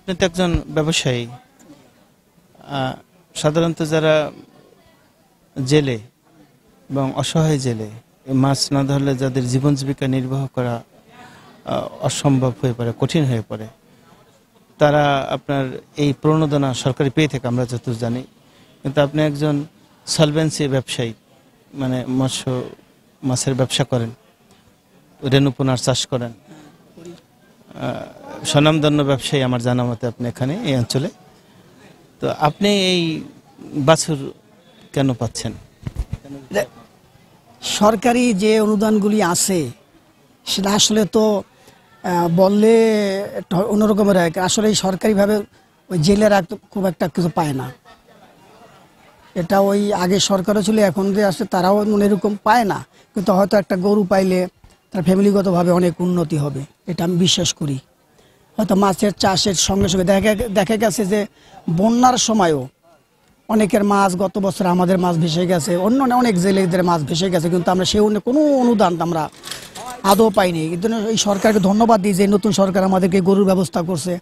আপনি তো একজন ব্যবসায়ী। সাধারণত যারা জেলে এবং অসহায় জেলে মাছ না ধরলে যাদের জীবন জীবিকা নির্বাহ করা অসম্ভব হয়ে পড়ে, কঠিন হয়ে পড়ে, তারা আপনার এই প্রণোদনা সরকারি পেয়ে থাকে আমরা যতদূর জানি। কিন্তু আপনি একজন সলভেন্সি ব্যবসায়ী, মানে মাছের ব্যবসা করেন, রেণুপোনার চাষ করেন, স্বনামধন্য ব্যবসায়ী আমার জানা মতে আপনি এখানে এই অঞ্চলে। তো আপনি এই বাছুর কেন পাচ্ছেন? সরকারি যে অনুদানগুলি আছে সেটা আসলে তো বললে অন্যরকমের হয়। আসলে সরকারিভাবে ওই জেলেরা খুব একটা কিছু পায় না। এটা ওই আগে সরকারও ছিল, এখন যে আসে তারাও এরকম পায় না। কিন্তু হয়তো একটা গরু পাইলে তার ফ্যামিলিগতভাবে অনেক উন্নতি হবে, এটা আমি বিশ্বাস করি। হয়তো মাছের চাষের সঙ্গে সঙ্গে দেখা গেছে যে বন্যার সময়ও অনেকের মাছ, গত বছর আমাদের মাছ ভেসে গেছে, অন্য অনেক জেলেদের মাছ ভেসে গেছে, কিন্তু আমরা সেই কোনো অনুদান আমরা আদৌ পাইনি। কিন্তু এই সরকারকে ধন্যবাদ দিই যে নতুন সরকার আমাদেরকে গরুর ব্যবস্থা করছে।